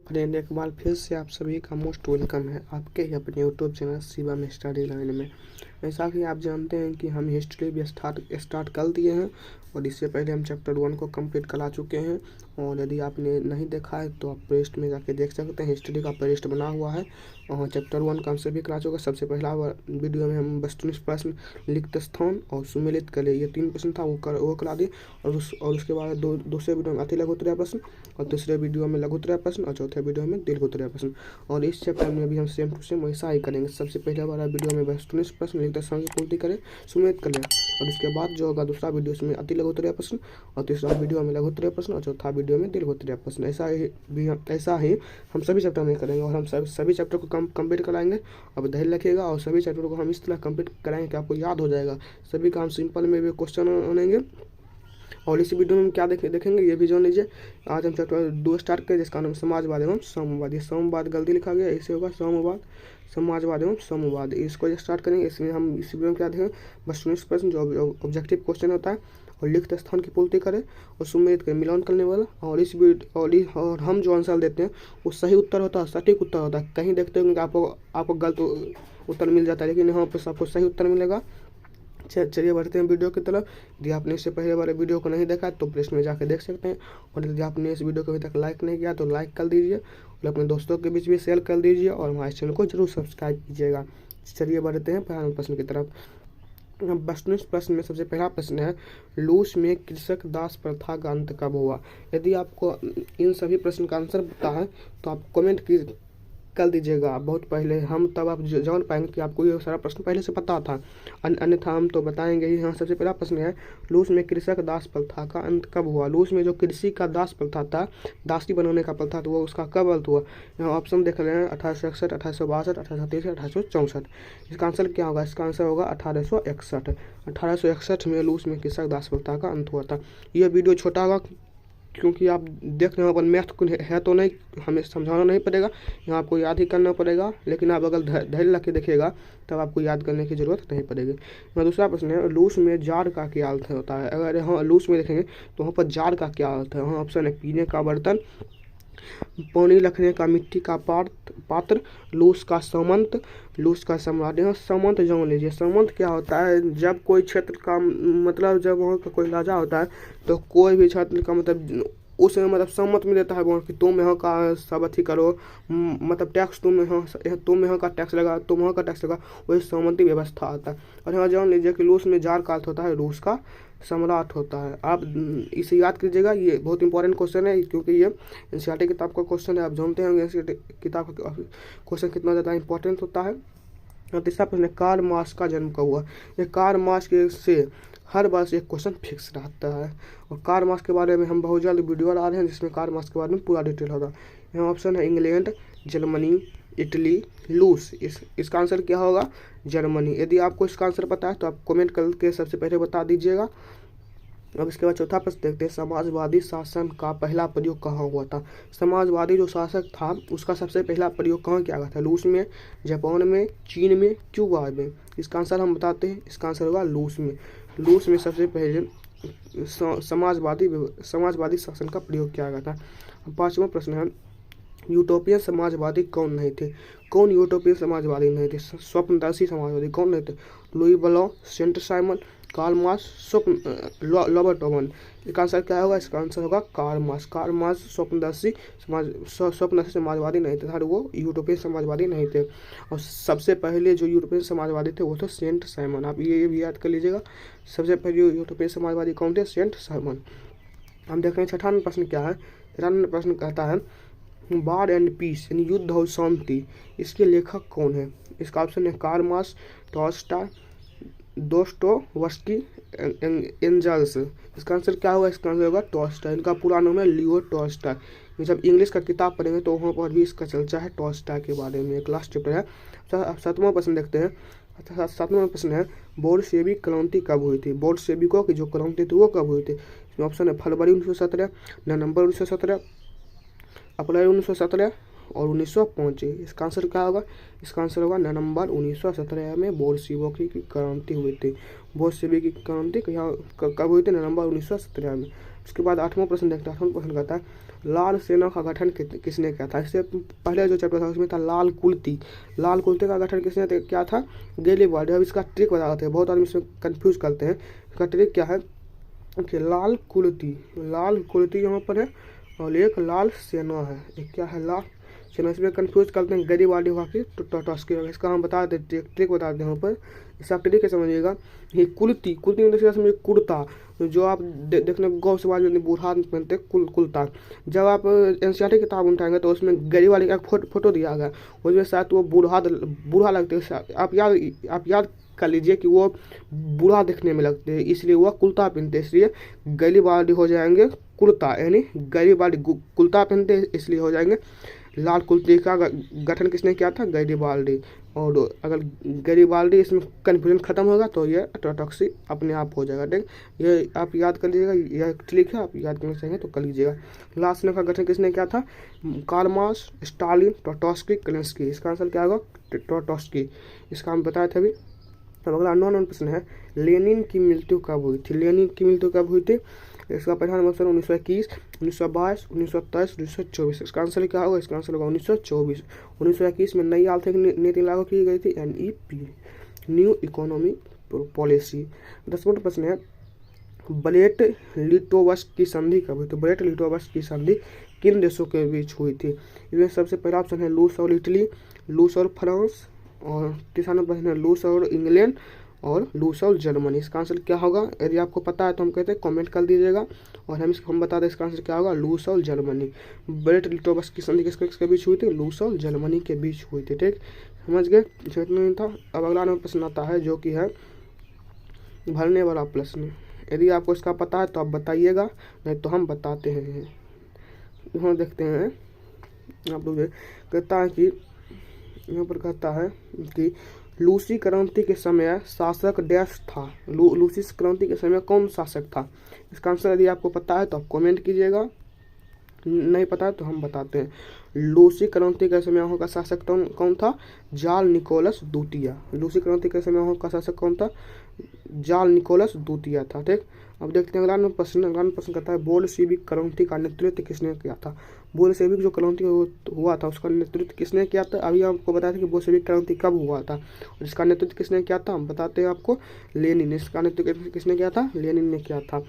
Friend, एक बार फिर से आप सभी का मोस्ट वेलकम है आपके ही अपने YouTube channel Shivam study line में। जैसा कि आप जानते हैं कि हम हिस्ट्री भी स्टार्ट कर दिए हैं और इससे पहले हम चैप्टर 1 को कंप्लीट करा चुके हैं। और यदि आपने नहीं देखा है तो आप प्लेलिस्ट में जाके देख सकते हैं। हिस्ट्री का प्लेलिस्ट बना हुआ है और चैप्टर 1 का हम सभी करा चुके हैं। सबसे पहला वीडियो में हम वस्तुनिष्ठ प्रश्न, लिखित स्थान और सुमेलित कले, ये 3 प्रश्न था वो करा दिए। और उसके बाद दूसरे वीडियो में अति लघुत्तरीय प्रश्न, और तीसरे वीडियो में लघुत्तरीय प्रश्न, और चौथे वीडियो में दीर्घोत्तरीय प्रश्न। और इस चैप्टर में भी हम सेम टू सेम वैसा ही करेंगे। सबसे पहले हमारा वीडियो में वस्तुनिष्ठ प्रश्न, लिखित स्थान की पूर्ति करें, सुमेलित करें, और उसके बाद जो होगा दूसरा वीडियो उसमें अति लघुत्तरीय प्रश्न, और तीसरा वीडियो में लघुत्तरीय प्रश्न, और चौथा वीडियो में दीर्घोत्तरीय प्रश्न। ऐसा ही हम सभी चैप्टर में करेंगे और हम सभी चैप्टर को कंप्लीट कराएंगे। अब धैर्य रखिएगा और सभी चैप्टर को हम इस तरह कंप्लीट कराएंगे कि आपको याद हो जाएगा। सभी का हम सिंपल में भी क्वेश्चन आनेंगे। और इस वीडियो में हम क्या देखेंगे ये भी जान लीजिए। आज हम चैप्टर 2 स्टार्ट करें जिसका नाम समाजवाद एवं साम्यवाद। ये साम्यवाद गलती लिखा गया, ऐसे होगा साम्यवाद, समाजवाद एवं साम्यवाद। इसको स्टार्ट करेंगे। इसमें हम इस वीडियो में क्या देखेंगे, वस्तुनिष्ठ प्रश्न जो ऑब्जेक्टिव क्वेश्चन होता है, और लिखित स्थान की पूर्ति करें, और सुमेलित करें, मिलान करने वाला। और हम जो आंसर देते हैं वो सही उत्तर होता है, सटीक उत्तर होता है। कहीं देखते होंगे कि आपको गलत उत्तर मिल जाता है, लेकिन यहाँ पर आपको सही उत्तर मिलेगा। चलिए बढ़ते हैं वीडियो की तरफ। यदि आपने इससे पहले वाले वीडियो को नहीं देखा तो प्लेलिस्ट में जाकर देख सकते हैं। और यदि आपने इस वीडियो को अभी तक लाइक नहीं किया तो लाइक कर दीजिए और अपने दोस्तों के बीच भी शेयर कर दीजिए और हमारे चैनल को जरूर सब्सक्राइब कीजिएगा। चलिए बढ़ते हैं प्रारंभिक प्रश्न की तरफ। वस्तुनिष्ठ प्रश्न में सबसे पहला प्रश्न है, रूस में कृषक दास प्रथा का अंत कब हुआ। यदि आपको इन सभी प्रश्न का आंसर पता है तो आप कमेंट कर दीजिएगा बहुत पहले, हम तब आप जान पाएंगे कि आपको ये सारा प्रश्न पहले से पता था। अन्यथा हम तो बताएंगे ही। हाँ, सबसे पहला प्रश्न है, रूस में कृषक दास प्रथा का अंत कब हुआ। रूस में जो कृषि का दास प्रथा था, दासी बनाने का प्रथा था, वो उसका कब अंत हुआ। यहाँ ऑप्शन देख रहे हैं 1861, 1862, 1833, 1864। इसका आंसर क्या होगा। इसका आंसर होगा 1861। 1861 में रूस में कृषक दास प्रथा का अंत हुआ था। यह वीडियो छोटा होगा क्योंकि आप देख रहे हो अपन मैथ को है तो नहीं, हमें समझाना नहीं पड़ेगा, यहाँ आपको याद ही करना पड़ेगा। लेकिन आप अगर धैर्य रख के देखिएगा तब आपको याद करने की ज़रूरत नहीं पड़ेगी। यहाँ दूसरा प्रश्न है, रूस में जार का क्या अर्थ होता है। अगर यहाँ रूस में देखेंगे तो वहाँ पर जार का क्या अर्थ है। वहाँ ऑप्शन है पीने का बर्तन, पानी रखने का मिट्टी का पात्र, लूस का सामंत, लूस का सम्राट। यहाँ सामंत जान लीजिए। सामंत क्या होता है, जब कोई क्षेत्र का मतलब जब वहाँ का कोई राजा होता है तो कोई भी क्षेत्र का मतलब उसमें मतलब सम्मत में देता है वहाँ कि तुम यहाँ का सब अथी करो, मतलब टैक्स तुम यहाँ का टैक्स लगा, तुम वहाँ का टैक्स लगा, वही सहमति व्यवस्था आता है। और यहाँ जान लीजिए कि रूस में जार का अर्थ होता है रूस का सम्राट होता है। आप इसे याद कीजिएगा, ये बहुत इंपॉर्टेंट क्वेश्चन है क्योंकि ये एनसीईआरटी किताब का क्वेश्चन है। आप जानते होंगे एनसीईआरटी किताब का क्वेश्चन कितना ज़्यादा इंपॉर्टेंट होता है। तीसरा प्रश्न, कार्ल मार्क्स का जन्म कब हुआ। ये कार्ल मार्क्स से हर बार से एक क्वेश्चन फिक्स रहता है और कार्ल मार्क्स के बारे में हम बहुत जल्द वीडियो ला रहे हैं जिसमें कार्ल मार्क्स के बारे में पूरा डिटेल होगा। यहाँ ऑप्शन है इंग्लैंड, जर्मनी, इटली, रूस। इसका आंसर क्या होगा, जर्मनी। यदि आपको इसका आंसर पता है तो आप कमेंट करके सबसे पहले बता दीजिएगा। अब इसके बाद चौथा प्रश्न देखते हैं, समाजवादी शासन का पहला प्रयोग कहाँ हुआ था। समाजवादी जो शासक था उसका सबसे पहला प्रयोग कहाँ किया गया था। रूस में, जापान में, चीन में, क्यूबा में। इसका आंसर हम बताते हैं। इसका आंसर होगा रूस में। रूस में सबसे पहले समाजवादी शासन का प्रयोग किया गया था। पांचवा प्रश्न है, यूटोपियन समाजवादी कौन नहीं थे। कौन यूटोपियन समाजवादी नहीं थे, स्वप्नदर्शी समाजवादी कौन नहीं थे। Louis Blanc, Saint Simon, Karl Marx, Robert Owen. इसका आंसर क्या होगा। इसका आंसर होगा कार्ल मार्क्स। कार्ल मार्क्स स्वप्नदर्शी समाजवादी नहीं थे, वो यूरोपियन समाजवादी नहीं थे। और सबसे पहले जो यूरोपियन समाजवादी थे वो थे सेंट साइमन। आप ये भी याद कर लीजिएगा, सबसे पहले यूरोपियन समाजवादी कौन थे, सेंट साइमन। हम देख रहे हैं छठा प्रश्न क्या है। छठा प्रश्न कहता है, वार एंड पीस यानी युद्ध और शांति, इसके लेखक कौन है। इसका ऑप्शन है Karl Marx, Tolstoy, Dostoevsky, Engels. इसका आंसर क्या होगा। इसका आंसर होगा टॉल्स्टॉय। इनका पूरा नाम है लियो टॉल्स्टॉय। जब इंग्लिश का किताब पढ़ेंगे तो वहाँ पर भी इसका चर्चा है टॉल्स्टॉय के बारे में, एक लास्ट चैप्टर है। सातवां प्रश्न देखते हैं। सातवां प्रश्न है, बोल्शेविक क्रांति कब हुई थी। बोल्शेविकों की जो क्रांति थी वो कब हुई थी। इसमें ऑप्शन है फरवरी 1917, नवंबर 1917, अप्रैल 1917 और 1905। इसका आंसर क्या होगा। इसका आंसर होगा नवंबर 1917 में बोल्शेविकी की क्रांति हुई थी। बोल्शेविकी की क्रांति कब हुई थी, नवंबर 1917 में। उसके बाद आठवां प्रश्न देखते हैं। आठवां प्रश्न कहता है, लाल सेना का गठन किसने किया था? इससे पहले जो चैप्टर था उसमें था लाल कुर्ती। लाल कुर्ती का गठन किसने किया था? गैरीबाल्डी। अब इसका ट्रिक बताते हैं, बहुत आदमी इसमें कंफ्यूज करते हैं। इसका ट्रिक क्या है कि लाल कुर्ती यहाँ पर है और एक लाल सेना है। एक क्या है? लाल सेना। इसमें कंफ्यूज करते हैं गैरीबाल्डी हुआ कि टॉटस्की। इसका हम बता देते ट्रिक बताते हैं यहाँ पर। इसका ट्रिक कैसे समझिएगा? ये कुर्ती मतलब समझिए कुर्ता, जो आप देखने गौ समाज में बूढ़ा पहनते कुर्ता। जब आप एनसीईआरटी किताब उठाएंगे तो उसमें गैरीबाल्डी का फोटो दिया गया, उसमें शायद वो बूढ़ा लगते हैं। आप याद कर लीजिए कि वो बूढ़ा दिखने में लगते हैं, इसलिए वो कुर्ता पहनते हैं, इसलिए गैरीबाल्डी हो जाएंगे कुर्ता, यानी गैरीबाल्डी कुर्ता पहनते हैं इसलिए हो जाएंगे। लाल कुर्ती का गठन किसने किया था? गैरीबाल्डी। और अगर गैरीबाल्डी इसमें कन्फ्यूजन खत्म होगा तो ये टॉटस्की अपने आप हो जाएगा। ठीक, ये आप याद कर लीजिएगा, यह ट्रिक है, आप याद करना चाहेंगे तो कर लीजिएगा। लाल सेना का गठन किसने किया था? Karl Marx, Stalin, Trotsky, Kerensky. इसका आंसर क्या होगा? टॉटस्की। इसका हम बताए थे अभी। अब अगला 9 प्रश्न है, लेनिन की मृत्यु कब हुई थी? लेनिन की मृत्यु कब हुई थी? इसका पहला ऑप्शन 1921, 1922, 1923, 1924। इसका आंसर क्या होगा? इसका आंसर होगा 1924। 1921 में नई आर्थिक नीति लागू की गई थी, NEP, न्यू इकोनॉमिक पॉलिसी। 10वां प्रश्न है, ब्रेट लिटोवस्क की संधि कब हुई? तो ब्रेट लिटोवस्क की संधि किन देशों के बीच हुई थी? इसमें सबसे पहला ऑप्शन है रूस और इटली, रूस और फ्रांस, और तीसरा प्रश्न है रूस और इंग्लैंड, और रूस और जर्मनी। इसका आंसर क्या होगा? यदि आपको पता है तो हम कहते हैं कमेंट कर दीजिएगा, और हम बता दें इसका आंसर क्या होगा? रूस और जर्मनी। ब्रेट लिटोवस्क की संधि किसके बीच हुई थी? रूस और जर्मनी के बीच हुई थी। ठीक, समझ गए? इतना नहीं था। अब अगला प्रश्न आता है जो कि है भरने वाला प्रश्न। यदि आपको इसका पता है तो आप बताइएगा, नहीं तो हम बताते हैं। यहाँ देखते हैं, आप लोग कहता है कि यहाँ पर कहता है कि लूसी क्रांति के समय शासक डैश था। लूसी क्रांति के समय कौन शासक था? इसका आंसर यदि आपको पता है तो आप कमेंट कीजिएगा, नहीं पता है तो हम बताते हैं। लूसी क्रांति के समय वहाँ का शासक कौन था? जार्ल निकोलस द्वितीय। लूसी क्रांति के समय वहाँ का शासक कौन था? जार्ल निकोलस द्वितीय था। ठीक, अब देखते हैं अगला प्रश्न कहता है बोल्शेविक क्रांति का नेतृत्व किसने किया था? बोल्शेविक जो क्रांति हुआ था उसका नेतृत्व किसने किया था? अभी आपको बताया था कि बोल्शेविक क्रांति कब हुआ था और इसका नेतृत्व किसने किया था, हम बताते हैं आपको। लेनिन। इसका नेतृत्व किसने किया था? लेनिन ने किया था।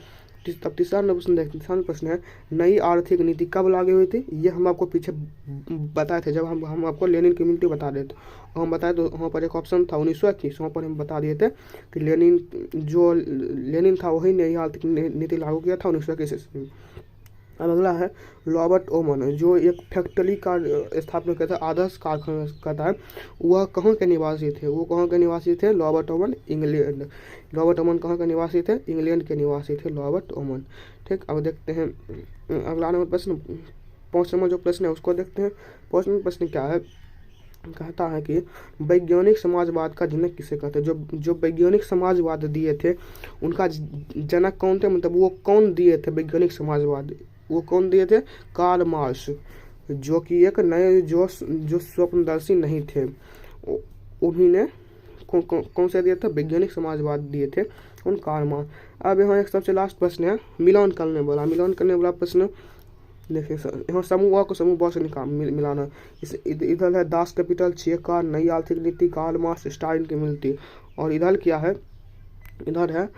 तब तीसरा प्रश्न देखते हैं। तीसरा प्रश्न है नई आर्थिक नीति कब लागू हुई थी? ये हम आपको पीछे बताए थे जब हम आपको लेनिन की मृत्यु बता रहे थे, हम बताए तो वहाँ पर एक ऑप्शन था 1921। वहाँ पर हम बता दिए थे कि लेनिन था वही नई आर्थिक नीति लागू किया था 1921 ईस्वी में। अब अगला है रॉबर्ट ओमन, जो एक फैक्ट्री का स्थापना किया था, आदर्श कारखाना कहता है, वह कहाँ के निवासी थे? वो कहाँ के निवासी थे? रॉबर्ट ओमन, इंग्लैंड। रॉबर्ट ओमन कहाँ के निवासी थे? इंग्लैंड के निवासी थे रॉबर्ट ओमन। ठीक, अब देखते हैं अगला नंबर प्रश्न। 5वां जो प्रश्न है उसको देखते हैं। 5वां प्रश्न क्या है? कहता है कि वैज्ञानिक समाजवाद का जनक किसे कहते हैं? जो वैज्ञानिक समाजवाद दिए थे उनका जनक कौन थे? मतलब वो कौन दिए थे वैज्ञानिक समाजवाद? वो कौन दिए थे? कार्ल मार्क्स, जो कि एक नए जो स्वप्नदर्शी नहीं थे, उन्हीं ने कौन से दिए थे? वैज्ञानिक समाजवाद दिए थे उन कार्ल मार्क्स। अब यहाँ एक सबसे लास्ट प्रश्न है मिलान करने वाला प्रश्न। देखिए यहाँ समूह को समूह ब से मिलाना। इधर है दास कैपिटल, चेका, नई आर्थिक नीति, कार्ल मार्क्स, स्टालिन की मिलती, और इधर क्या है? इधर है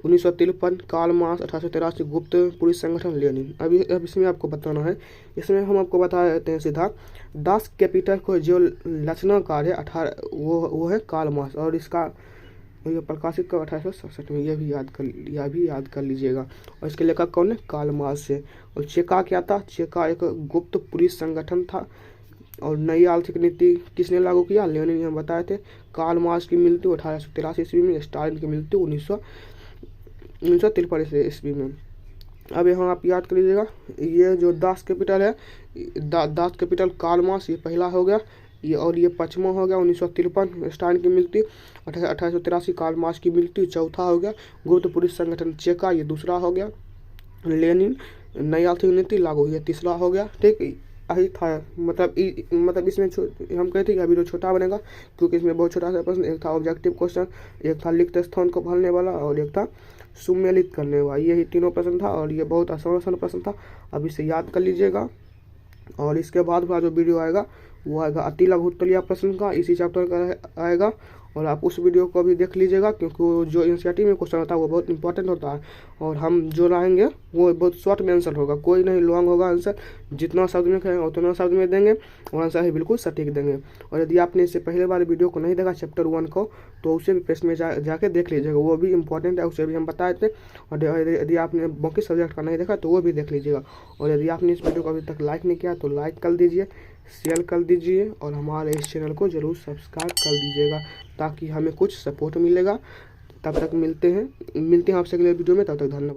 1953 कार्ल मार्क्स, 1883 गुप्त पुलिस संगठन लेनिन। अब इसमें आपको बताना है। इसमें हम आपको बता देते हैं सीधा। दास कैपिटल को जो रचनाकार है वो है कार्ल मार्क्स, और इसका ये प्रकाशित कर 1867 में। यह भी याद कर लीजिएगा। और इसके लेखक कौन है? कार्ल मार्क्स है। और चेका क्या था? चेका एक गुप्त पुलिस संगठन था। और नई आर्थिक नीति किसने लागू किया? लेनिन ने बताए थे। कार्ल मार्क्स की मृत्यु 1883 ईस्वी में, स्टालिन की मृत्यु 1953 ईस्वी में। अब यहाँ आप याद कर लीजिएगा, ये जो दास कैपिटल है, दास कैपिटल कार्ल मार्क्स, ये पहला हो गया, और ये 5वां हो गया 1953 स्टालिन की मृत्यु, 1883 कार्ल मार्क्स की मृत्यु चौथा हो गया, गुप्त पुलिस संगठन चेका ये दूसरा हो गया, लेनिन नई आर्थिक नीति लागू ये तीसरा हो गया। ठीक, यही था। मतलब इसमें हम कहते हैं कि अभी तो छोटा बनेगा क्योंकि इसमें बहुत छोटा सा प्रश्न, एक था ऑब्जेक्टिव क्वेश्चन, एक था लिखित स्थान को भरने वाला, और एक था सुमेलित करने हुआ, यही तीनों प्रश्न था और ये बहुत आसान प्रश्न था। अब इसे याद कर लीजिएगा और इसके बाद जो वीडियो आएगा वो आएगा अति लघु उत्तरीय प्रश्न का, इसी चैप्टर का आएगा और आप उस वीडियो को भी देख लीजिएगा क्योंकि वो जो एनसीईआरटी में क्वेश्चन होता है वो बहुत इंपॉर्टेंट होता है और हम जो लाएंगे वो बहुत शॉर्ट में आंसर होगा, कोई नहीं लॉन्ग होगा आंसर। जितना शब्द में कहेंगे उतना शब्द में देंगे और आंसर ही बिल्कुल सटीक देंगे। और यदि आपने इससे पहले बार वीडियो को नहीं देखा चैप्टर 1 को तो उसे भी पेज में जाके देख लीजिएगा, वो भी इंपॉर्टेंट है, उसे भी हम बताए थे। और यदि आपने बाकी सब्जेक्ट का नहीं देखा तो वो भी देख लीजिएगा। और यदि आपने इस वीडियो को अभी तक लाइक नहीं किया तो लाइक कर दीजिए, शेयर कर दीजिए और हमारे इस चैनल को ज़रूर सब्सक्राइब कर दीजिएगा ताकि हमें कुछ सपोर्ट मिलेगा। तब तक मिलते हैं आपसे अगले वीडियो में, तब तक धन्यवाद।